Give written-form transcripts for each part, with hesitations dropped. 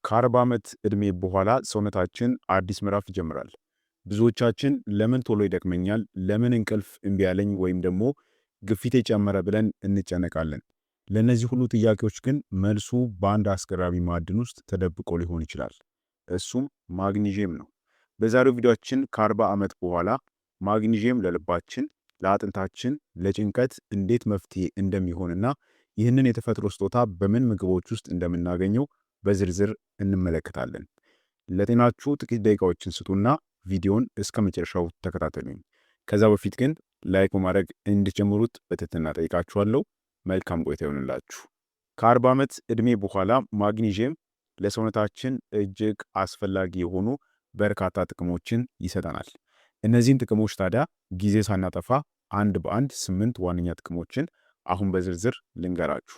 ከ40 ዓመት ዕድሜ በኋላ ሰውነታችን አዲስ ምዕራፍ ይጀምራል። ብዙዎቻችን ለምን ቶሎ ይደክመኛል፣ ለምን እንቅልፍ እምቢ አለኝ ወይም ደግሞ ግፊቴ ጨመረ ብለን እንጨነቃለን። ለእነዚህ ሁሉ ጥያቄዎች ግን መልሱ በአንድ አስገራሚ ማዕድን ውስጥ ተደብቆ ሊሆን ይችላል። እሱም ማግኒዥየም ነው። በዛሬው ቪዲዮአችን ከ40 ዓመት በኋላ ማግኒዥየም ለልባችን፣ ለአጥንታችን፣ ለጭንቀት እንዴት መፍትሄ እንደሚሆንና ይህንን የተፈጥሮ ስጦታ በምን ምግቦች ውስጥ እንደምናገኘው በዝርዝር እንመለከታለን። ለጤናችሁ ጥቂት ደቂቃዎችን ስጡና ቪዲዮን እስከ መጨረሻው ተከታተሉኝ። ከዛ በፊት ግን ላይክ በማድረግ እንድትጀምሩት በትህትና ጠይቃችኋለሁ። መልካም ቆይታ ይሆንላችሁ። ከ40 ዓመት ዕድሜ በኋላ ማግኒዥየም ለሰውነታችን እጅግ አስፈላጊ የሆኑ በርካታ ጥቅሞችን ይሰጠናል። እነዚህን ጥቅሞች ታዲያ ጊዜ ሳናጠፋ አንድ በአንድ 8 ዋነኛ ጥቅሞችን አሁን በዝርዝር ልንገራችሁ።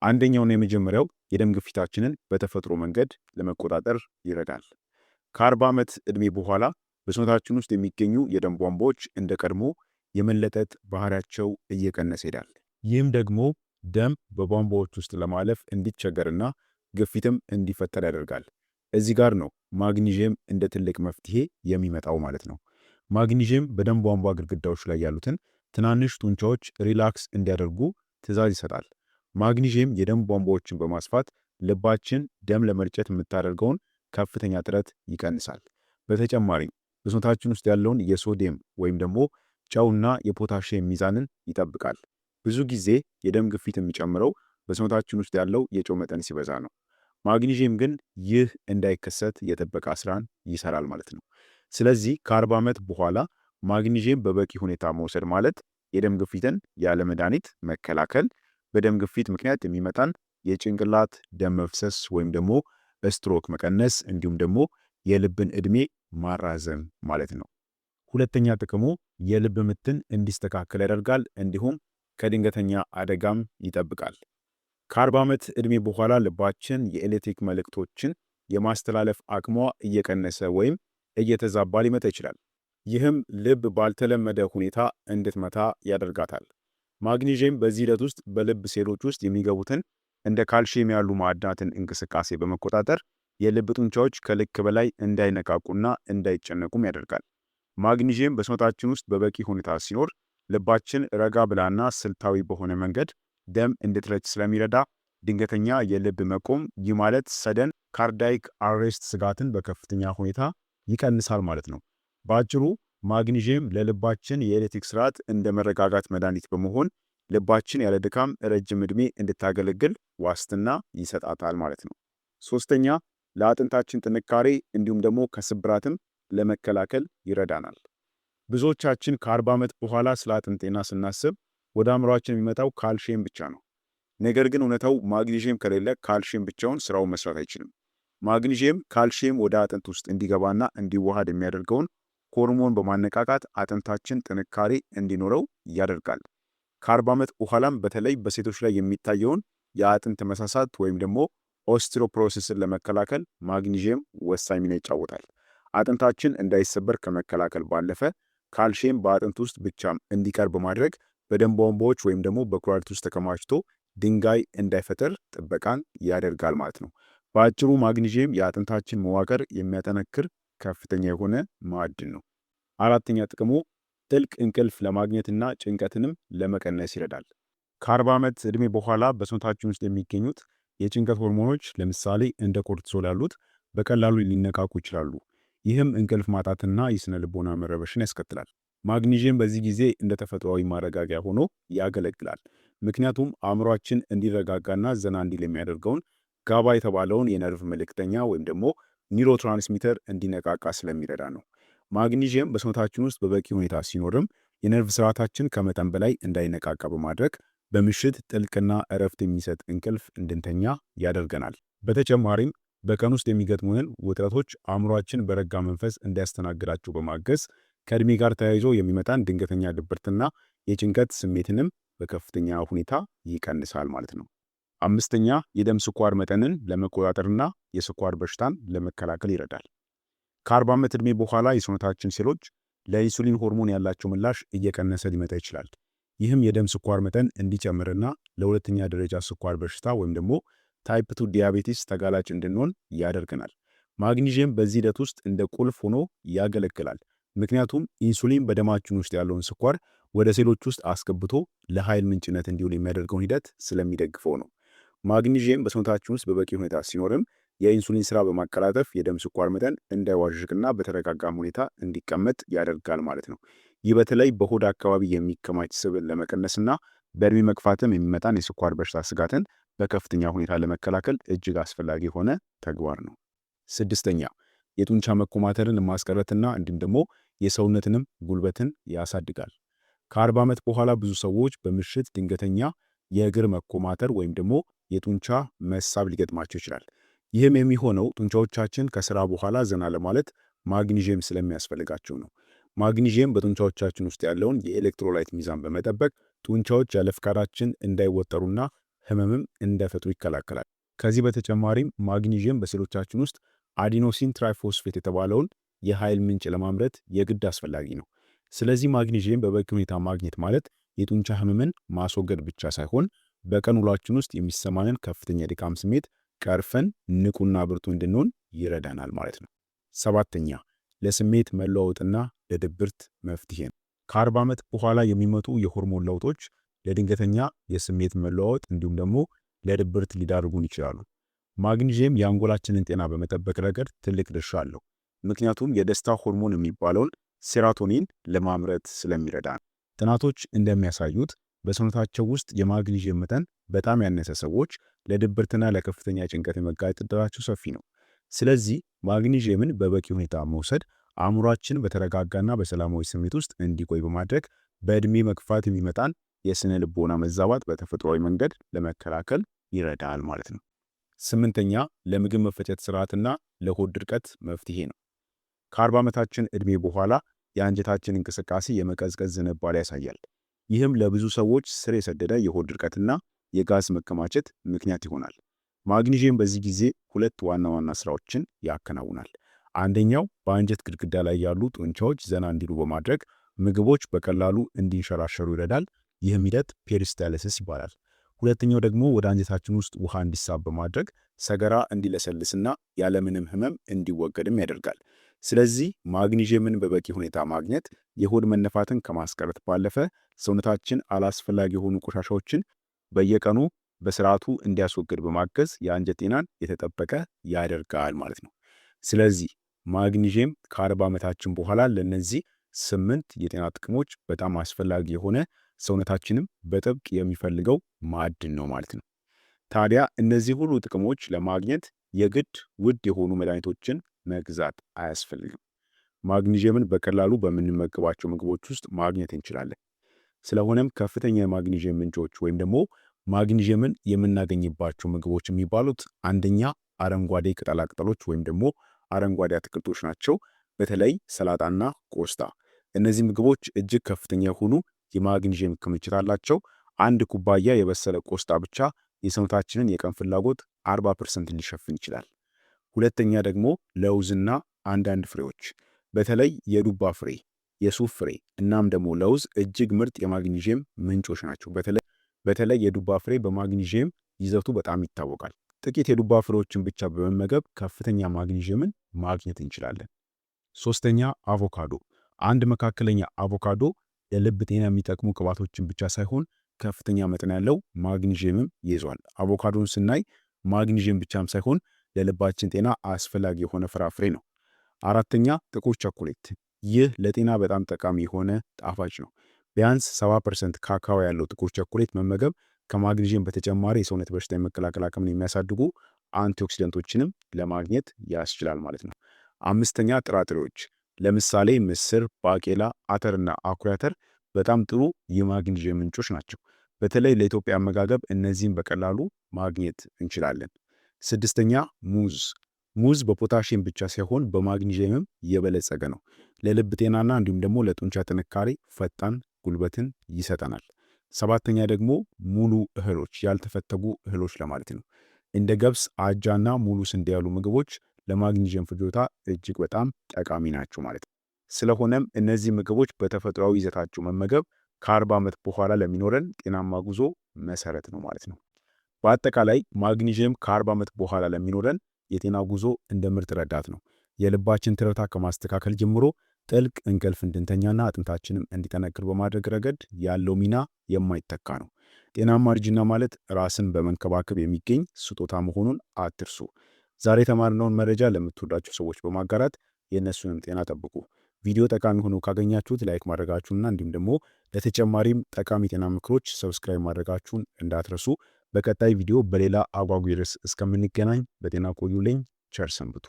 አንደኛውና የመጀመሪያው የደም ግፊታችንን በተፈጥሮ መንገድ ለመቆጣጠር ይረዳል። ከ40 ዓመት ዕድሜ በኋላ በሰውነታችን ውስጥ የሚገኙ የደም ቧንቧዎች እንደ ቀድሞ የመለጠጥ ባህሪያቸው እየቀነሰ ይሄዳል። ይህም ደግሞ ደም በቧንቧዎች ውስጥ ለማለፍ እንዲቸገርና ግፊትም እንዲፈጠር ያደርጋል። እዚህ ጋር ነው ማግኒዥየም እንደ ትልቅ መፍትሄ የሚመጣው ማለት ነው። ማግኒዥየም በደም ቧንቧ ግድግዳዎች ላይ ያሉትን ትናንሽ ጡንቻዎች ሪላክስ እንዲያደርጉ ትዕዛዝ ይሰጣል። ማግኒዥየም የደም ቧንቧዎችን በማስፋት ልባችን ደም ለመርጨት የምታደርገውን ከፍተኛ ጥረት ይቀንሳል። በተጨማሪም በሰውነታችን ውስጥ ያለውን የሶዲየም ወይም ደግሞ ጨውና የፖታሽየም ሚዛንን ይጠብቃል። ብዙ ጊዜ የደም ግፊት የሚጨምረው በሰውነታችን ውስጥ ያለው የጨው መጠን ሲበዛ ነው። ማግኒዥየም ግን ይህ እንዳይከሰት የጥበቃ ስራን ይሰራል ማለት ነው። ስለዚህ ከ40 ዓመት በኋላ ማግኒዥየም በበቂ ሁኔታ መውሰድ ማለት የደም ግፊትን ያለ መድኃኒት መከላከል፣ በደም ግፊት ምክንያት የሚመጣን የጭንቅላት ደም መፍሰስ ወይም ደግሞ ስትሮክ መቀነስ፣ እንዲሁም ደግሞ የልብን ዕድሜ ማራዘም ማለት ነው። ሁለተኛ ጥቅሙ የልብ ምትን እንዲስተካከል ያደርጋል፣ እንዲሁም ከድንገተኛ አደጋም ይጠብቃል። ከ40 ዓመት ዕድሜ በኋላ ልባችን የኤሌክትሪክ መልእክቶችን የማስተላለፍ አቅሟ እየቀነሰ ወይም እየተዛባ ሊመጣ ይችላል። ይህም ልብ ባልተለመደ ሁኔታ እንድትመታ ያደርጋታል። ማግኒዥየም በዚህ ሂደት ውስጥ በልብ ሴሎች ውስጥ የሚገቡትን እንደ ካልሽየም ያሉ ማዕድናትን እንቅስቃሴ በመቆጣጠር የልብ ጡንቻዎች ከልክ በላይ እንዳይነቃቁና እንዳይጨነቁም ያደርጋል። ማግኒዥየም በሰውነታችን ውስጥ በበቂ ሁኔታ ሲኖር ልባችን ረጋ ብላና ስልታዊ በሆነ መንገድ ደም እንድትረጭ ስለሚረዳ ድንገተኛ የልብ መቆም፣ ይህ ማለት ሰደን ካርዳይክ አሬስት ስጋትን በከፍተኛ ሁኔታ ይቀንሳል ማለት ነው። በአጭሩ ማግኒዥየም ለልባችን የኤሌክትሪክ ስርዓት እንደ መረጋጋት መድኃኒት በመሆን ልባችን ያለ ድካም ረጅም ዕድሜ እንድታገለግል ዋስትና ይሰጣታል ማለት ነው። ሶስተኛ ለአጥንታችን ጥንካሬ እንዲሁም ደግሞ ከስብራትም ለመከላከል ይረዳናል። ብዙዎቻችን ከ40 ዓመት በኋላ ስለ አጥንት ጤና ስናስብ ወደ አእምሯችን የሚመጣው ካልሽየም ብቻ ነው። ነገር ግን እውነታው ማግኒዥየም ከሌለ ካልሽየም ብቻውን ስራውን መስራት አይችልም። ማግኒዥየም ካልሽየም ወደ አጥንት ውስጥ እንዲገባና እንዲዋሃድ የሚያደርገውን ሆርሞን በማነቃቃት አጥንታችን ጥንካሬ እንዲኖረው ያደርጋል። ከ40 ዓመት በኋላም በተለይ በሴቶች ላይ የሚታየውን የአጥንት መሳሳት ወይም ደግሞ ኦስቲዮፖሮሲስን ለመከላከል ማግኒዥየም ወሳኝ ሚና ይጫወታል። አጥንታችን እንዳይሰበር ከመከላከል ባለፈ ካልሽየም በአጥንት ውስጥ ብቻም እንዲቀር በማድረግ በደም ቧንቧዎች ወይም ደግሞ በኩላሊት ውስጥ ተከማችቶ ድንጋይ እንዳይፈጠር ጥበቃን ያደርጋል ማለት ነው። በአጭሩ ማግኒዥየም የአጥንታችን መዋቅር የሚያጠነክር ከፍተኛ የሆነ ማዕድን ነው። አራተኛ ጥቅሙ ጥልቅ እንቅልፍ ለማግኘትና ጭንቀትንም ለመቀነስ ይረዳል። ከ40 ዓመት ዕድሜ በኋላ በሰውነታችን ውስጥ የሚገኙት የጭንቀት ሆርሞኖች ለምሳሌ እንደ ኮርቲሶል ያሉት በቀላሉ ሊነቃቁ ይችላሉ። ይህም እንቅልፍ ማጣትና የስነ ልቦና መረበሽን ያስከትላል። ማግኒዥየም በዚህ ጊዜ እንደ ተፈጥሯዊ ማረጋጊያ ሆኖ ያገለግላል። ምክንያቱም አእምሯችን እንዲረጋጋና ዘና እንዲል የሚያደርገውን ጋባ የተባለውን የነርቭ መልእክተኛ ወይም ደግሞ ኒውሮትራንስሚተር እንዲነቃቃ ስለሚረዳ ነው። ማግኒዥየም በሰውነታችን ውስጥ በበቂ ሁኔታ ሲኖርም የነርቭ ስርዓታችን ከመጠን በላይ እንዳይነቃቃ በማድረግ በምሽት ጥልቅና እረፍት የሚሰጥ እንቅልፍ እንድንተኛ ያደርገናል። በተጨማሪም በቀን ውስጥ የሚገጥሙንን ውጥረቶች አእምሯችን በረጋ መንፈስ እንዲያስተናግዳቸው በማገዝ ከዕድሜ ጋር ተያይዞ የሚመጣን ድንገተኛ ድብርትና የጭንቀት ስሜትንም በከፍተኛ ሁኔታ ይቀንሳል ማለት ነው። አምስተኛ የደም ስኳር መጠንን ለመቆጣጠርና የስኳር በሽታን ለመከላከል ይረዳል። ከ40 ዓመት ዕድሜ በኋላ የሰውነታችን ሴሎች ለኢንሱሊን ሆርሞን ያላቸው ምላሽ እየቀነሰ ሊመጣ ይችላል። ይህም የደም ስኳር መጠን እንዲጨምርና ለሁለተኛ ደረጃ ስኳር በሽታ ወይም ደግሞ ታይፕ 2 ዲያቤቲስ ተጋላጭ እንድንሆን ያደርገናል። ማግኒዥየም በዚህ ሂደት ውስጥ እንደ ቁልፍ ሆኖ ያገለግላል። ምክንያቱም ኢንሱሊን በደማችን ውስጥ ያለውን ስኳር ወደ ሴሎች ውስጥ አስገብቶ ለኃይል ምንጭነት እንዲውል የሚያደርገውን ሂደት ስለሚደግፈው ነው። ማግኒዥየም በሰውነታችን ውስጥ በበቂ ሁኔታ ሲኖርም የኢንሱሊን ስራ በማቀላጠፍ የደም ስኳር መጠን እንዳይዋዥቅና በተረጋጋም ሁኔታ እንዲቀመጥ ያደርጋል ማለት ነው። ይህ በተለይ በሆድ አካባቢ የሚከማች ስብን ለመቀነስና በእድሜ መግፋትም የሚመጣን የስኳር በሽታ ስጋትን በከፍተኛ ሁኔታ ለመከላከል እጅግ አስፈላጊ የሆነ ተግባር ነው። ስድስተኛ የጡንቻ መኮማተርን ማስቀረትና እንዲሁም ደግሞ የሰውነትንም ጉልበትን ያሳድጋል። ከ40 ዓመት በኋላ ብዙ ሰዎች በምሽት ድንገተኛ የእግር መኮማተር ወይም ደግሞ የጡንቻ መሳብ ሊገጥማቸው ይችላል። ይህም የሚሆነው ጡንቻዎቻችን ከስራ በኋላ ዘና ለማለት ማግኒዥየም ስለሚያስፈልጋቸው ነው። ማግኒዥየም በጡንቻዎቻችን ውስጥ ያለውን የኤሌክትሮላይት ሚዛን በመጠበቅ ጡንቻዎች ያለ ፍቃዳችን እንዳይወጠሩና ህመምም እንዳይፈጥሩ ይከላከላል። ከዚህ በተጨማሪም ማግኒዥየም በሴሎቻችን ውስጥ አዲኖሲን ትራይፎስፌት የተባለውን የኃይል ምንጭ ለማምረት የግድ አስፈላጊ ነው። ስለዚህ ማግኒዥየም በበቂ ሁኔታ ማግኘት ማለት የጡንቻ ህመምን ማስወገድ ብቻ ሳይሆን በቀን ውሏችን ውስጥ የሚሰማንን ከፍተኛ የድካም ስሜት ቀርፈን ንቁና ብርቱ እንድንሆን ይረዳናል ማለት ነው። ሰባተኛ ለስሜት መለዋወጥና ለድብርት መፍትሄ ነው። ከ40 ዓመት በኋላ የሚመጡ የሆርሞን ለውጦች ለድንገተኛ የስሜት መለዋወጥ እንዲሁም ደግሞ ለድብርት ሊዳርጉን ይችላሉ። ማግኒዥየም የአንጎላችንን ጤና በመጠበቅ ረገድ ትልቅ ድርሻ አለው። ምክንያቱም የደስታ ሆርሞን የሚባለውን ሴራቶኒን ለማምረት ስለሚረዳ ነው። ጥናቶች እንደሚያሳዩት በሰውነታቸው ውስጥ የማግኒዥየም መጠን በጣም ያነሰ ሰዎች ለድብርትና ለከፍተኛ ጭንቀት የመጋለጥ ዕድላቸው ሰፊ ነው። ስለዚህ ማግኒዥየምን በበቂ ሁኔታ መውሰድ አእምሯችን በተረጋጋና በሰላማዊ ስሜት ውስጥ እንዲቆይ በማድረግ በዕድሜ መግፋት የሚመጣን የስነ ልቦና መዛባት በተፈጥሯዊ መንገድ ለመከላከል ይረዳል ማለት ነው። ስምንተኛ ለምግብ መፈጨት ስርዓትና ለሆድ ድርቀት መፍትሄ ነው። ከ40 ዓመታችን ዕድሜ በኋላ የአንጀታችን እንቅስቃሴ የመቀዝቀዝ ዝንባሌ ያሳያል። ይህም ለብዙ ሰዎች ስር የሰደደ የሆድ ድርቀትና የጋዝ መከማቸት ምክንያት ይሆናል። ማግኒዥየም በዚህ ጊዜ ሁለት ዋና ዋና ስራዎችን ያከናውናል። አንደኛው በአንጀት ግድግዳ ላይ ያሉ ጡንቻዎች ዘና እንዲሉ በማድረግ ምግቦች በቀላሉ እንዲንሸራሸሩ ይረዳል። ይህም ሂደት ፔሪስታልሲስ ይባላል። ሁለተኛው ደግሞ ወደ አንጀታችን ውስጥ ውሃ እንዲሳብ በማድረግ ሰገራ እንዲለሰልስና ያለምንም ህመም እንዲወገድም ያደርጋል። ስለዚህ ማግኒዥየምን በበቂ ሁኔታ ማግኘት የሆድ መነፋትን ከማስቀረት ባለፈ ሰውነታችን አላስፈላጊ የሆኑ ቆሻሻዎችን በየቀኑ በስርዓቱ እንዲያስወግድ በማገዝ የአንጀት ጤናን የተጠበቀ ያደርጋል ማለት ነው። ስለዚህ ማግኒዥየም ከ40 ዓመታችን በኋላ ለነዚህ 8 የጤና ጥቅሞች በጣም አስፈላጊ የሆነ ሰውነታችንም በጥብቅ የሚፈልገው ማዕድን ነው ማለት ነው። ታዲያ እነዚህ ሁሉ ጥቅሞች ለማግኘት የግድ ውድ የሆኑ መድኃኒቶችን መግዛት አያስፈልግም። ማግኒዥየምን በቀላሉ በምንመገባቸው ምግቦች ውስጥ ማግኘት እንችላለን። ስለሆነም ከፍተኛ የማግኒዥየም ምንጮች ወይም ደግሞ ማግኒዥየምን የምናገኝባቸው ምግቦች የሚባሉት አንደኛ አረንጓዴ ቅጠላቅጠሎች ወይም ደግሞ አረንጓዴ አትክልቶች ናቸው። በተለይ ሰላጣና ቆስጣ። እነዚህ ምግቦች እጅግ ከፍተኛ የሆኑ የማግኒዥየም ክምችት አላቸው። አንድ ኩባያ የበሰለ ቆስጣ ብቻ የሰውነታችንን የቀን ፍላጎት 40% ሊሸፍን ይችላል። ሁለተኛ ደግሞ ለውዝና አንዳንድ ፍሬዎች በተለይ የዱባ ፍሬ፣ የሱፍ ፍሬ እናም ደግሞ ለውዝ እጅግ ምርጥ የማግኒዥየም ምንጮች ናቸው። በተለይ የዱባ ፍሬ በማግኒዥየም ይዘቱ በጣም ይታወቃል። ጥቂት የዱባ ፍሬዎችን ብቻ በመመገብ ከፍተኛ ማግኒዥየምን ማግኘት እንችላለን። ሶስተኛ አቮካዶ። አንድ መካከለኛ አቮካዶ ለልብ ጤና የሚጠቅሙ ቅባቶችን ብቻ ሳይሆን ከፍተኛ መጠን ያለው ማግኒዥየምም ይዟል። አቮካዶን ስናይ ማግኒዥየም ብቻም ሳይሆን ለልባችን ጤና አስፈላጊ የሆነ ፍራፍሬ ነው። አራተኛ ጥቁር ቸኮሌት። ይህ ለጤና በጣም ጠቃሚ የሆነ ጣፋጭ ነው። ቢያንስ 70% ካካኦ ያለው ጥቁር ቸኮሌት መመገብ ከማግኒዥየም በተጨማሪ የሰውነት በሽታ የመከላከል አቅምን የሚያሳድጉ አንቲኦክሲደንቶችንም ለማግኘት ያስችላል ማለት ነው። አምስተኛ ጥራጥሬዎች ለምሳሌ ምስር፣ ባቄላ፣ አተርና አኩሪ አተር በጣም ጥሩ የማግኒዥየም ምንጮች ናቸው። በተለይ ለኢትዮጵያ አመጋገብ እነዚህን በቀላሉ ማግኘት እንችላለን። ስድስተኛ ሙዝ። ሙዝ በፖታሺየም ብቻ ሳይሆን በማግኒዥየምም የበለጸገ ነው። ለልብ ጤናና እንዲሁም ደግሞ ለጡንቻ ጥንካሬ ፈጣን ጉልበትን ይሰጠናል። ሰባተኛ ደግሞ ሙሉ እህሎች፣ ያልተፈተጉ እህሎች ለማለት ነው። እንደ ገብስ፣ አጃና ሙሉ ስንዴ ያሉ ምግቦች ለማግኒዥየም ፍጆታ እጅግ በጣም ጠቃሚ ናቸው ማለት ነው። ስለሆነም እነዚህ ምግቦች በተፈጥሯዊ ይዘታቸው መመገብ ከ40 ዓመት በኋላ ለሚኖረን ጤናማ ጉዞ መሰረት ነው ማለት ነው። በአጠቃላይ ማግኒዥየም ከ40 ዓመት በኋላ ለሚኖረን የጤና ጉዞ እንደ ምርጥ ረዳት ነው። የልባችን ትርታ ከማስተካከል ጀምሮ ጥልቅ እንቅልፍ እንድንተኛና አጥንታችንም እንዲጠነክር በማድረግ ረገድ ያለው ሚና የማይተካ ነው። ጤናማ እርጅና ማለት ራስን በመንከባከብ የሚገኝ ስጦታ መሆኑን አትርሱ። ዛሬ የተማርነውን መረጃ ለምትወዳቸው ሰዎች በማጋራት የእነሱንም ጤና ጠብቁ። ቪዲዮ ጠቃሚ ሆኖ ካገኛችሁት ላይክ ማድረጋችሁንና እንዲሁም ደግሞ ለተጨማሪም ጠቃሚ ጤና ምክሮች ሰብስክራይብ ማድረጋችሁን እንዳትረሱ። በቀጣይ ቪዲዮ በሌላ አጓጊ ርዕስ እስከምንገናኝ በጤና ቆዩልኝ። ቸር ሰንብቱ።